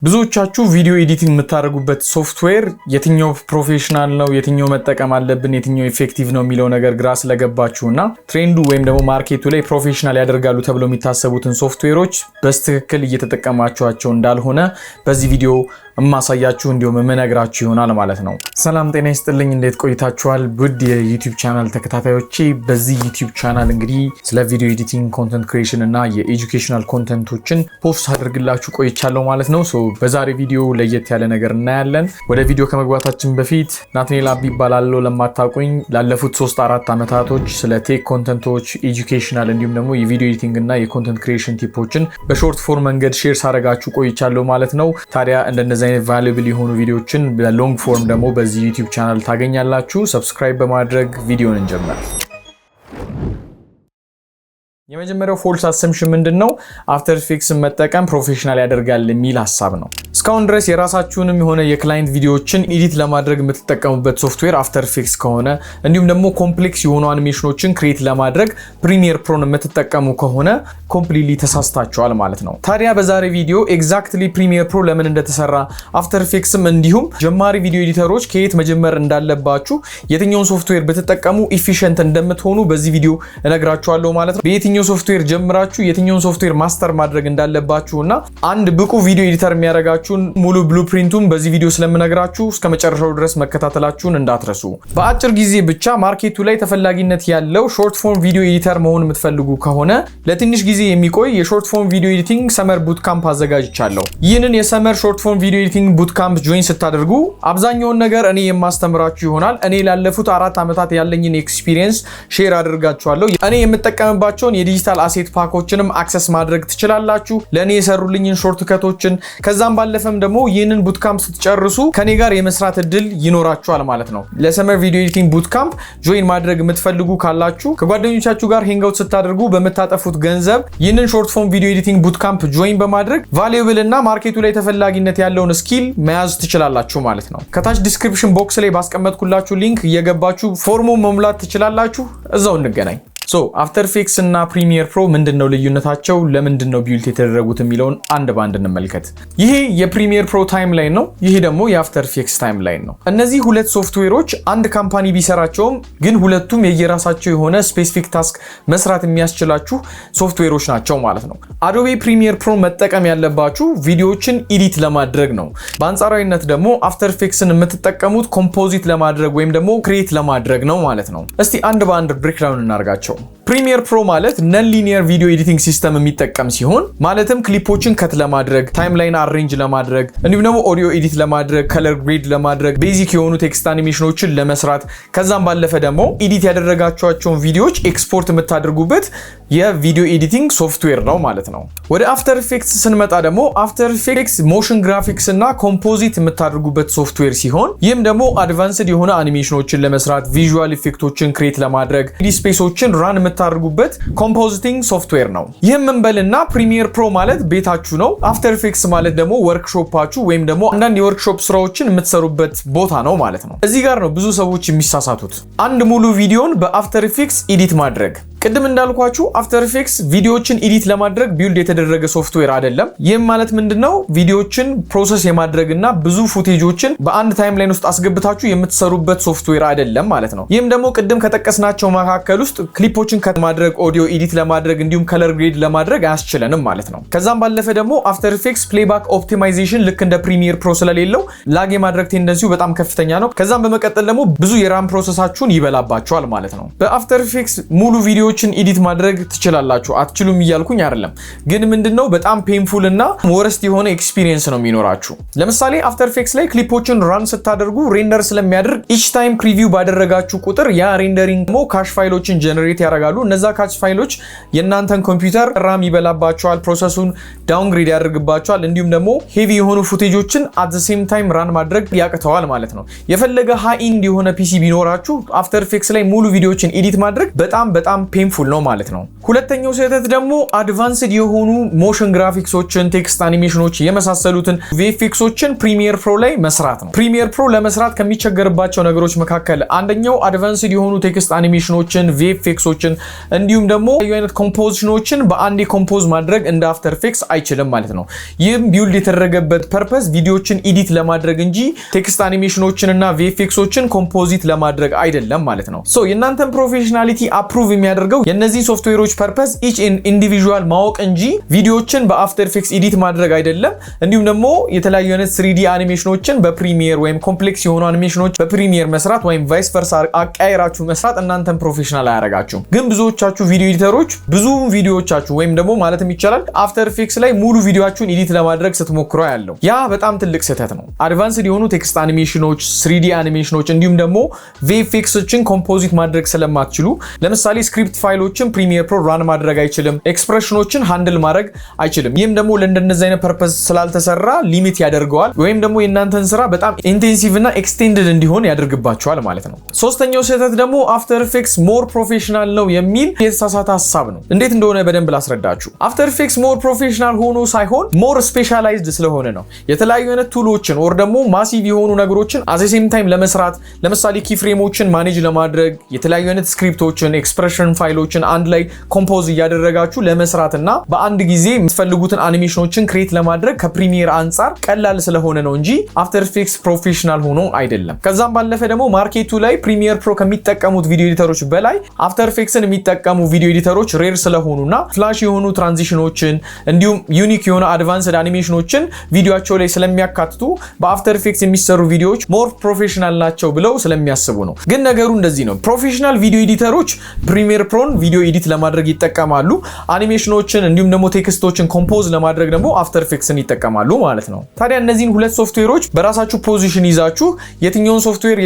ብዙዎቻችሁ ቪዲዮ ኤዲቲንግ የምታደርጉበት ሶፍትዌር የትኛው ፕሮፌሽናል ነው የትኛው መጠቀም አለብን የትኛው ኢፌክቲቭ ነው የሚለው ነገር ግራ ስለገባችሁና ትሬንዱ ወይም ደግሞ ማርኬቱ ላይ ፕሮፌሽናል ያደርጋሉ ተብሎ የሚታሰቡትን ሶፍትዌሮች በስትክክል እየተጠቀማችኋቸው እንዳልሆነ በዚህ ቪዲዮ ማሳያችሁ እንዲሁም መነግራችሁ ይሆናል ማለት ነው። ሰላም ጤና ይስጥልኝ እንዴት ቆይታችኋል ውድ የዩቲዩብ ቻናል ተከታታዮቼ። በዚህ ዩቲዩብ ቻናል እንግዲህ ስለ ቪዲዮ ኤዲቲንግ ኮንተንት ክሪኤሽን እና የኤጁኬሽናል ኮንተንቶችን ፖስት አድርግላችሁ ቆይቻለሁ ማለት ነው። በዛሬ ቪዲዮ ለየት ያለ ነገር እናያለን። ወደ ቪዲዮ ከመግባታችን በፊት ናትናኤል አቢ ይባላልው ለማታውቁኝ ላለፉት 3-4 አመታቶች ስለ ቴክ ኮንተንቶች ኤጁኬሽናል እንዲሁም ደግሞ የቪዲዮ ኤዲቲንግ እና የኮንተንት ክሪኤሽን ቲፖችን በሾርት ፎርም መንገድ ሼር ሳደርጋችሁ ቆይቻለሁ ማለት ነው። ታዲያ እንደነዚህ አይነት ቫልዩብል የሆኑ ቪዲዮችን በሎንግ ፎርም ደግሞ በዚህ ዩቲዩብ ቻናል ታገኛላችሁ። ሰብስክራይብ በማድረግ ቪዲዮን እንጀምር። የመጀመሪያው ፎልስ አሰምሽን ምንድነው? አፍተር ኢፌክትስ መጠቀም ፕሮፌሽናል ያደርጋል የሚል ሐሳብ ነው። እስካሁን ድረስ የራሳችሁንም የሆነ የክላይንት ቪዲዮዎችን ኤዲት ለማድረግ የምትጠቀሙበት ሶፍትዌር አፍተር ኢፌክትስ ከሆነ እንዲሁም ደግሞ ኮምፕሌክስ የሆኑ አኒሜሽኖችን ክሬት ለማድረግ ፕሪሚየር ፕሮን የምትጠቀሙ ከሆነ ኮምፕሊትሊ ተሳስታችኋል ማለት ነው። ታዲያ በዛሬ ቪዲዮ ኤግዛክትሊ ፕሪሚየር ፕሮ ለምን እንደተሰራ አፍተር ኢፌክትስም እንዲሁም ጀማሪ ቪዲዮ ኤዲተሮች ከየት መጀመር እንዳለባችሁ የትኛውን ሶፍትዌር ብትጠቀሙ ኢፊሺየንት እንደምትሆኑ በዚህ ቪዲዮ እነግራችኋለሁ ማለት ነው። በየትኛው ሶፍትዌር ጀምራችሁ የትኛውን ሶፍትዌር ማስተር ማድረግ እንዳለባችሁና አንድ ብቁ ቪዲዮ ኤዲተር የሚያደርጋችሁን ሙሉ ብሉፕሪንቱን በዚህ ቪዲዮ ስለምነግራችሁ እስከ መጨረሻው ድረስ መከታተላችሁን እንዳትረሱ። በአጭር ጊዜ ብቻ ማርኬቱ ላይ ተፈላጊነት ያለው ሾርት ፎርም ቪዲዮ ኤዲተር መሆን የምትፈልጉ ከሆነ ለትንሽ ጊዜ የሚቆይ የሾርት ፎርም ቪዲዮ ኤዲቲንግ ሰመር ቡት ካምፕ አዘጋጅቻለሁ። ይህንን የሰመር ሾርት ፎርም ቪዲዮ ኤዲቲንግ ቡት ካምፕ ጆይን ስታደርጉ አብዛኛውን ነገር እኔ የማስተምራችሁ ይሆናል። እኔ ላለፉት 4 አመታት ያለኝን ኤክስፒሪየንስ ሼር አደርጋችኋለሁ። እኔ የምጠቀምባቸውን ዲጂታል አሴት ፓኮችንም አክሰስ ማድረግ ትችላላችሁ። ለኔ የሰሩልኝን ሾርት ከቶችን ከዛም ባለፈም ደግሞ ይህንን ቡት ካምፕ ስትጨርሱ ከኔ ጋር የመስራት እድል ይኖራችኋል ማለት ነው። ለሰመር ቪዲዮ ኤዲቲንግ ቡት ካምፕ ጆይን ማድረግ የምትፈልጉ ካላችሁ ከጓደኞቻችሁ ጋር ሄንጋውት ስታደርጉ በመታጠፉት ገንዘብ ይህንን ሾርት ፎርም ቪዲዮ ኤዲቲንግ ቡት ካምፕ ጆይን በማድረግ ቫልዩብል እና ማርኬቱ ላይ ተፈላጊነት ያለውን ስኪል መያዝ ትችላላችሁ ማለት ነው። ከታች ዲስክሪፕሽን ቦክስ ላይ ባስቀመጥኩላችሁ ሊንክ እየገባችሁ ፎርሙን መሙላት ትችላላችሁ። እዛው እንገናኝ። አፍተር ኢፌክትስ እና ፕሪሚየር ፕሮ ምንድነው ልዩነታቸው? ለምንድነው ቢልት የተደረጉት የሚለውን አንድ ባንድ እንመልከት። ይሄ የፕሪሚየር ፕሮ ታይምላይን ነው። ይሄ ደግሞ የአፍተር ኢፌክትስ ታይምላይን ነው። እነዚህ ሁለት ሶፍትዌሮች አንድ ካምፓኒ ቢሰራቸውም ግን ሁለቱም የየራሳቸው የሆነ ስፔሲፊክ ታስክ መስራት የሚያስችላችሁ ሶፍትዌሮች ናቸው ማለት ነው። አዶቤ ፕሪሚየር ፕሮ መጠቀም ያለባችሁ ቪዲዮዎችን ኤዲት ለማድረግ ነው። በአንጻራዊነት ደግሞ አፍተር ኢፌክትስን የምትጠቀሙት ኮምፖዚት ለማድረግ ወይም ደግሞ ክሬት ለማድረግ ነው ማለት ነው። እስቲ አንድ ባንድ ብሬክዳውን እናርጋቸው። ፕሪሚየር ፕሮ ማለት ነን ሊኒየር ቪዲዮ ኤዲቲንግ ሲስተም የሚጠቀም ሲሆን ማለትም ክሊፖችን ከት ለማድረግ ታይምላይን አሬንጅ ለማድረግ እንዲሁም ደግሞ ኦዲዮ ኤዲት ለማድረግ ከለር ግሬድ ለማድረግ ቤዚክ የሆኑ ቴክስት አኒሜሽኖችን ለመስራት ከዛም ባለፈ ደግሞ ኤዲት ያደረጋቸውን ቪዲዮዎች ኤክስፖርት የምታደርጉበት የቪዲዮ ኤዲቲንግ ሶፍትዌር ነው ማለት ነው። ወደ አፍተር ኢፌክትስ ስንመጣ ደግሞ አፍተር ኢፌክትስ ሞሽን ግራፊክስ እና ኮምፖዚት የምታደርጉበት ሶፍትዌር ሲሆን ይህም ደግሞ አድቫንስድ የሆነ አኒሜሽኖችን ለመስራት ቪዥዋል ኢፌክቶችን ክሬት ለማድረግ ስፔሶችን ራን የምታደርጉበት ኮምፖዚቲንግ ሶፍትዌር ነው። ይህም እንበልና ፕሪሚየር ፕሮ ማለት ቤታችሁ ነው። አፍተር ኢፌክትስ ማለት ደግሞ ወርክሾፓችሁ ወይም ደግሞ አንዳንድ የወርክሾፕ ስራዎችን የምትሰሩበት ቦታ ነው ማለት ነው። እዚህ ጋር ነው ብዙ ሰዎች የሚሳሳቱት። አንድ ሙሉ ቪዲዮን በአፍተር ኢፌክትስ ኤዲት ማድረግ ቅድም እንዳልኳችሁ አፍተር ኢፌክትስ ቪዲዮዎችን ኤዲት ለማድረግ ቢልድ የተደረገ ሶፍትዌር አይደለም። ይህም ማለት ምንድነው? ቪዲዮዎችን ፕሮሰስ የማድረግና ብዙ ፉቴጆችን በአንድ ታይምላይን ውስጥ አስገብታችሁ የምትሰሩበት ሶፍትዌር አይደለም ማለት ነው። ይህም ደግሞ ቅድም ከጠቀስናቸው መካከል ውስጥ ክሊፖችን ከማድረግ ኦዲዮ ኤዲት ለማድረግ እንዲሁም ከለር ግሬድ ለማድረግ አያስችለንም ማለት ነው። ከዛም ባለፈ ደግሞ አፍተር ኢፌክትስ ፕሌይባክ ኦፕቲማይዜሽን ልክ እንደ ፕሪሚየር ፕሮ ስለሌለው ላግ የማድረግ ቴንደንሲው በጣም ከፍተኛ ነው። ከዛም በመቀጠል ደግሞ ብዙ የራም ፕሮሰሳችሁን ይበላባቸዋል ማለት ነው። በአፍተር ኢፌክትስ ሙሉ ቪዲዮዎችን ኤዲት ማድረግ ትችላላችሁ፣ አትችሉም እያልኩኝ አይደለም። ግን ምንድነው በጣም ፔንፉል እና ወረስት የሆነ ኤክስፒሪየንስ ነው የሚኖራችሁ። ለምሳሌ አፍተር ኢፌክትስ ላይ ክሊፖችን ራን ስታደርጉ ሬንደር ስለሚያደርግ ኢች ታይም ፕሪቪው ባደረጋችሁ ቁጥር ያ ሬንደሪንግ ደግሞ ካሽ ፋይሎችን ጀነሬት ያደርጋሉ። እነዛ ካሽ ፋይሎች የእናንተን ኮምፒውተር ራም ይበላባቸዋል፣ ፕሮሰሱን ዳውንግሬድ ያደርግባቸዋል፣ እንዲሁም ደግሞ ሄቪ የሆኑ ፉቴጆችን አት ዘ ሴም ታይም ራን ማድረግ ያቅተዋል ማለት ነው። የፈለገ ሃይ ኢንድ የሆነ ፒሲ ቢኖራችሁ አፍተር ኢፌክትስ ላይ ሙሉ ቪዲዮዎችን ኤዲት ማድረግ በጣም ፔንፉል ነው ማለት ነው። ሁለተኛው ስህተት ደግሞ አድቫንስድ የሆኑ ሞሽን ግራፊክሶችን፣ ቴክስት አኒሜሽኖች የመሳሰሉትን ቪኤፍኤክሶችን ፕሪሚየር ፕሮ ላይ መስራት ነው። ፕሪሚየር ፕሮ ለመስራት ከሚቸገርባቸው ነገሮች መካከል አንደኛው አድቫንስድ የሆኑ ቴክስት አኒሜሽኖችን፣ ቪኤፍኤክሶችን እንዲሁም ደግሞ አይነት ኮምፖዚሽኖችን በአንዴ ኮምፖዝ ማድረግ እንደ አፍተር ኢፌክትስ አይችልም ማለት ነው። ይህም ቢውልድ የተደረገበት ፐርፐስ ቪዲዮችን ኤዲት ለማድረግ እንጂ ቴክስት አኒሜሽኖችን እና ቪኤፍኤክሶችን ኮምፖዚት ለማድረግ አይደለም ማለት ነው። ሶ የእናንተን ፕሮፌሽናሊቲ አፕሩቭ የሚያደርገው የነዚህ ሶፍትዌሮች ፐርፐስ ኢች ኢንዲቪዥዋል ማወቅ እንጂ ቪዲዮችን በአፍተር ኢፌክትስ ኤዲት ማድረግ አይደለም። እንዲሁም ደግሞ የተለያዩ አይነት 3D አኒሜሽኖችን በፕሪሚየር ወይም ኮምፕሌክስ የሆኑ አኒሜሽኖች በፕሪሚየር መስራት ወይም ቫይስ ቨርሳ አቃይራችሁ መስራት እናንተን ፕሮፌሽናል አያደርጋችሁም። ግን ብዙዎቻችሁ ቪዲዮ ኤዲተሮች ብዙ ቪዲዮዎቻችሁ ወይም ደግሞ ማለትም ይቻላል አፍተር ኢፌክትስ ላይ ሙሉ ቪዲዮአችሁን ኤዲት ለማድረግ ስትሞክሩ ያለው ያ በጣም ትልቅ ስህተት ነው። አድቫንስድ የሆኑ ቴክስት አኒሜሽኖች፣ 3D አኒሜሽኖች እንዲሁም ደግሞ ቪኤፍኤክሶችን ኮምፖዚት ማድረግ ስለማትችሉ ለምሳሌ ስክሪፕት ፋይሎችን ፕሪሚየር ፕሮ ራን ማድረግ አይችልም። ኤክስፕሬሽኖችን ሃንድል ማድረግ አይችልም። ይህም ደግሞ ለእንደነዚህ አይነት ፐርፐስ ስላልተሰራ ሊሚት ያደርገዋል ወይም ደግሞ የእናንተን ስራ በጣም ኢንቴንሲቭ እና ኤክስቴንድድ እንዲሆን ያደርግባቸዋል ማለት ነው። ሶስተኛው ስህተት ደግሞ አፍተር ኢፌክትስ ሞር ፕሮፌሽናል ነው የሚል የተሳሳተ ሀሳብ ነው። እንዴት እንደሆነ በደንብ ላስረዳችሁ። አፍተር ኢፌክትስ ሞር ፕሮፌሽናል ሆኖ ሳይሆን ሞር ስፔሻላይዝድ ስለሆነ ነው። የተለያዩ አይነት ቱሎችን ወር ደግሞ ማሲቭ የሆኑ ነገሮችን አት ሴም ታይም ለመስራት ለምሳሌ ኪፍሬሞችን ማኔጅ ለማድረግ የተለያዩ አይነት ስክሪፕቶችን፣ ኤክስፕሬሽን ፋይሎችን አንድ ላይ ኮምፖዝ እያደረጋችሁ ለመስራትና በአንድ ጊዜ የምትፈልጉትን አኒሜሽኖችን ክሬት ለማድረግ ከፕሪሚየር አንጻር ቀላል ስለሆነ ነው እንጂ አፍተር ኢፌክትስ ፕሮፌሽናል ሆኖ አይደለም። ከዛም ባለፈ ደግሞ ማርኬቱ ላይ ፕሪሚየር ፕሮ ከሚጠቀሙት ቪዲዮ ኤዲተሮች በላይ አፍተር ኢፌክትስን የሚጠቀሙ ቪዲዮ ኤዲተሮች ሬር ስለሆኑና ፍላሽ የሆኑ ትራንዚሽኖችን እንዲሁም ዩኒክ የሆኑ አድቫንስድ አኒሜሽኖችን ቪዲዮአቸው ላይ ስለሚያካትቱ በአፍተር ኢፌክትስ የሚሰሩ ቪዲዮዎች ሞር ፕሮፌሽናል ናቸው ብለው ስለሚያስቡ ነው። ግን ነገሩ እንደዚህ ነው። ፕሮፌሽናል ቪዲዮ ኤዲተሮች ፕሪሚየር ፕሮን ቪዲዮ ኤዲት ለማድረግ ይጠቀማሉ። አኒሜሽኖችን እንዲሁም ደግሞ ቴክስቶችን ኮምፖዝ ለማድረግ ደግሞ አፍተር ኢፌክትስን ይጠቀማሉ ማለት ነው። ታዲያ እነዚህን ሁለት ሶፍትዌሮች በራሳችሁ ፖዚሽን ይዛችሁ የትኛውን ሶፍትዌር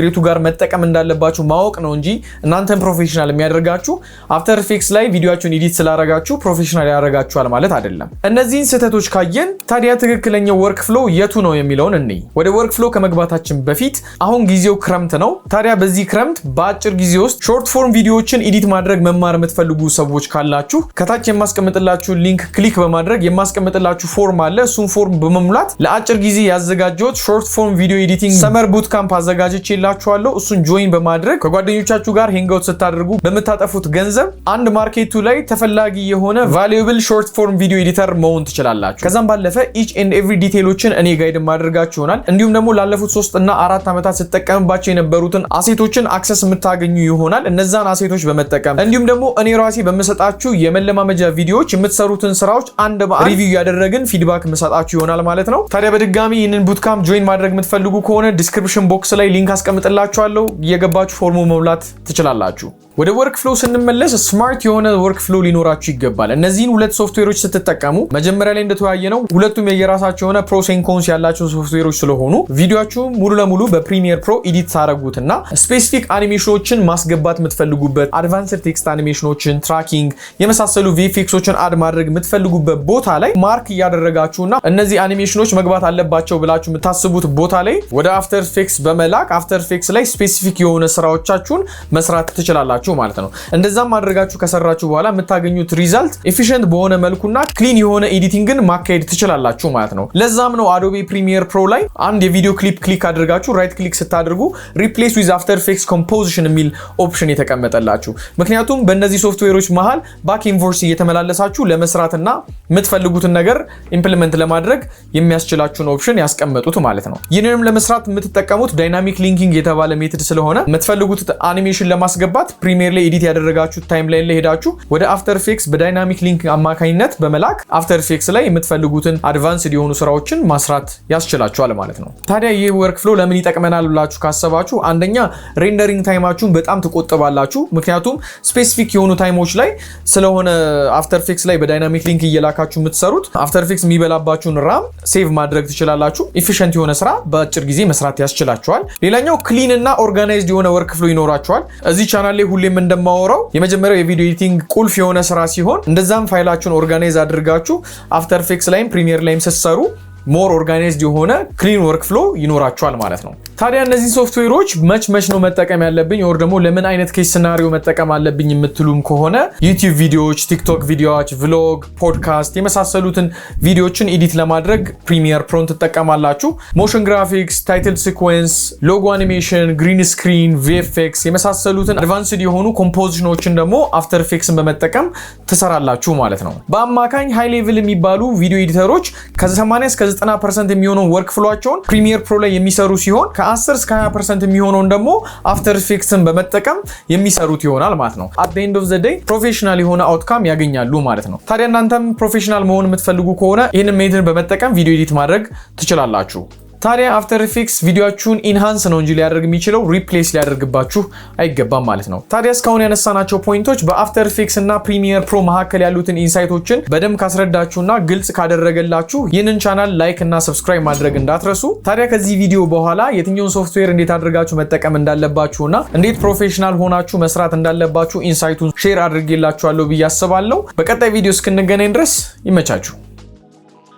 የቱ ጋር መጠቀም እንዳለባችሁ ማወቅ ነው እንጂ እናንተን ፕሮፌሽናል የሚያደርጋችሁ አፍተር ኢፌክትስ ላይ ቪዲዮአችሁን ኤዲት ስላደረጋችሁ ፕሮፌሽናል ያደርጋችኋል ማለት አይደለም። እነዚህን ስህተቶች ካየን ታዲያ ትክክለኛው ወርክ ፍሎ የቱ ነው የሚለውን እንይ። ወደ ወርክ ፍሎ ከመግባታችን በፊት አሁን ጊዜው ክረምት ነው። ታዲያ በዚህ ክረምት በአጭር ጊዜ ውስጥ ሾርት ፎርም ቪዲዮዎችን ኤዲት ማድረግ መማር የምትፈልጉ ሰዎች ካላችሁ ከታች የማስቀምጥላችሁ ሊንክ ክሊክ በማድረግ የማስቀምጥላችሁ ፎርም አለ። እሱን ፎርም በመሙላት ለአጭር ጊዜ ያዘጋጀሁት ሾርት ፎርም ቪዲዮ ኤዲቲንግ ሰመር ቡት ካምፕ አዘጋጅቼላችኋለሁ። እሱን ጆይን በማድረግ ከጓደኞቻችሁ ጋር ሄንጋውት ስታደርጉ በምታጠፉት ገንዘብ አንድ ማርኬቱ ላይ ተፈላጊ የሆነ ቫሉዌብል ሾርት ፎርም ቪዲዮ ኤዲተር መሆን ትችላላችሁ። ከዛም ባለፈ ኢች ኤንድ ኤቭሪ ዲቴይሎችን እኔ ጋይድ ማድረጋችሁ ይሆናል። እንዲሁም ደግሞ ላለፉት 3 እና 4 ዓመታት ስትጠቀምባቸው የነበሩትን አሴቶችን አክሰስ የምታገኙ ይሆናል። እነዛን አሴቶች በመጠቀም እንዲሁም ደግሞ እኔ ራሴ በመሰጣችሁ የመለማመጃ ቪዲዮዎች የምትሰሩትን ስራዎች አንድ ሪቪው ያደረግን ፊድባክ የምሰጣችሁ ይሆናል ማለት ነው። ታዲያ በድጋሚ ይህንን ቡትካምፕ ጆይን ማድረግ የምትፈልጉ ከሆነ ዲስክሪፕሽን ቦክስ ላይ ሊንክ አስቀምጥላችኋለሁ። እየገባችሁ ፎርሙ መሙላት ትችላላችሁ። ወደ ወርክ ፍሎ ስንመለስ ስማርት የሆነ ወርክ ፍሎ ሊኖራችሁ ይገባል። እነዚህን ሁለት ሶፍትዌሮች ስትጠቀሙ መጀመሪያ ላይ እንደተወያየ ነው ሁለቱም የየራሳቸው የሆነ ፕሮስ ኤንድ ኮንስ ያላቸው ሶፍትዌሮች ስለሆኑ ቪዲዮአችሁ ሙሉ ለሙሉ በፕሪሚየር ፕሮ ኤዲት ታረጉትና ስፔሲፊክ አኒሜሽኖችን ማስገባት የምትፈልጉበት አድቫንስድ ቴክስት አኒሜሽኖችን፣ ትራኪንግ የመሳሰሉ ቪኤፍኤክሶችን አድ ማድረግ የምትፈልጉበት ቦታ ላይ ማርክ እያደረጋችሁና እነዚህ አኒሜሽኖች መግባት አለባቸው ብላችሁ የምታስቡት ቦታ ላይ ወደ አፍተር ኢፌክትስ በመላክ አፍተር ኢፌክትስ ላይ ስፔሲፊክ የሆነ ስራዎቻችሁን መስራት ትችላላችሁ ማለት ነው። እንደዛም ማድረጋችሁ ከሰራችሁ በኋላ የምታገኙት ሪዛልት ኤፊሽንት በሆነ መልኩና ክሊን የሆነ ኤዲቲንግን ማካሄድ ትችላላችሁ ማለት ነው። ለዛም ነው አዶቤ ፕሪሚየር ፕሮ ላይ አንድ የቪዲዮ ክሊፕ ክሊክ አድርጋችሁ ራይት ክሊክ ስታደርጉ ሪፕሌስ ዊዝ አፍተር ኢፌክትስ ኮምፖዚሽን የሚል ኦፕሽን የተቀመጠላችሁ። ምክንያቱም በእነዚህ ሶፍትዌሮች መሃል ባክ ኤንድ ፎርስ እየተመላለሳችሁ ለመስራትና የምትፈልጉትን ነገር ኢምፕሊመንት ለማድረግ የሚያስችላችሁን ኦፕሽን ያስቀመጡት ማለት ነው። ይህንንም ለመስራት የምትጠቀሙት ዳይናሚክ ሊንኪንግ የተባለ ሜትድ ስለሆነ የምትፈልጉት አኒሜሽን ለማስገባት ፕሪሚየር ላይ ኤዲት ያደረጋችሁት ታይምላይን ላይ ሄዳችሁ ወደ አፍተር ኢፌክትስ በዳይናሚክ ሊንክ አማካኝነት በመላክ አፍተር ኢፌክትስ ላይ የምትፈልጉትን አድቫንስድ የሆኑ ስራዎችን ማስራት ያስችላችኋል ማለት ነው። ታዲያ ይህ ወርክ ፍሎ ለምን ይጠቅመናል ብላችሁ ካሰባችሁ አንደኛ ሬንደሪንግ ታይማችሁን በጣም ትቆጥባላችሁ። ምክንያቱም ስፔሲፊክ የሆኑ ታይሞች ላይ ስለሆነ አፍተር ኢፌክትስ ላይ በዳይናሚክ ሊንክ እየላካችሁ የምትሰሩት አፍተር ኢፌክትስ የሚበላባችሁን ራም ሴቭ ማድረግ ትችላላችሁ። ኢፊሽንት የሆነ ስራ በአጭር ጊዜ መስራት ያስችላችኋል። ሌላኛው ክሊን እና ኦርጋናይዝድ የሆነ ወርክ ፍሎ ይኖራችኋል። እዚህ ቻናል ላይ ሁሌም እንደማወራው የመጀመሪያው የቪዲዮ ኤዲቲንግ ቁልፍ የሆነ ስራ ሲሆን እንደዛም ፋይላችሁን ኦርጋናይዝ አድርጋችሁ አፍተር ኢፌክትስ ላይም ፕሪሚየር ላይም ስትሰሩ ሞር ኦርጋናይዝድ የሆነ ክሊን ወርክ ፍሎ ይኖራችኋል ማለት ነው። ታዲያ እነዚህ ሶፍትዌሮች መች ነው መጠቀም ያለብኝ ወር ደግሞ ለምን አይነት ኬስ ሲናሪዮ መጠቀም አለብኝ የምትሉም ከሆነ ዩቲዩብ ቪዲዮዎች፣ ቲክቶክ ቪዲዮዎች፣ ቭሎግ፣ ፖድካስት የመሳሰሉትን ቪዲዮዎችን ኤዲት ለማድረግ ፕሪሚየር ፕሮን ትጠቀማላችሁ። ሞሽን ግራፊክስ፣ ታይትል ሲኩዌንስ፣ ሎጎ አኒሜሽን፣ ግሪን ስክሪን፣ ቪኤፍኤክስ የመሳሰሉትን አድቫንስድ የሆኑ ኮምፖዚሽኖችን ደግሞ አፍተር ኢፌክትስን በመጠቀም ትሰራላችሁ ማለት ነው። በአማካኝ ሃይ ሌቭል የሚባሉ ቪዲዮ ኤዲተሮች ከ80 እስከ 90% የሚሆነው ወርክ ፍሎአቸውን ፕሪሚየር ፕሮ ላይ የሚሰሩ ሲሆን ከ10 እስከ 20% የሚሆነውን ደግሞ አፍተር ኢፌክትስን በመጠቀም የሚሰሩት ይሆናል ማለት ነው። at the end of the day ፕሮፌሽናል የሆነ አውትካም ያገኛሉ ማለት ነው። ታዲያ እናንተም ፕሮፌሽናል መሆን የምትፈልጉ ከሆነ ይህንን ሜተድ በመጠቀም ቪዲዮ ኤዲት ማድረግ ትችላላችሁ። ታዲያ አፍተር ኢፌክትስ ቪዲዮአችሁን ኢንሃንስ ነው እንጂ ሊያደርግ የሚችለው ሪፕሌስ ሊያደርግባችሁ አይገባም ማለት ነው። ታዲያ እስካሁን ያነሳናቸው ፖይንቶች በአፍተር ኢፌክትስ እና ፕሪሚየር ፕሮ መካከል ያሉትን ኢንሳይቶችን በደንብ ካስረዳችሁና ግልጽ ካደረገላችሁ ይህንን ቻናል ላይክ እና ሰብስክራይብ ማድረግ እንዳትረሱ። ታዲያ ከዚህ ቪዲዮ በኋላ የትኛውን ሶፍትዌር እንዴት አድርጋችሁ መጠቀም እንዳለባችሁና እንዴት ፕሮፌሽናል ሆናችሁ መስራት እንዳለባችሁ ኢንሳይቱን ሼር አድርጌላችኋለሁ ብዬ አስባለሁ። በቀጣይ ቪዲዮ እስክንገናኝ ድረስ ይመቻችሁ።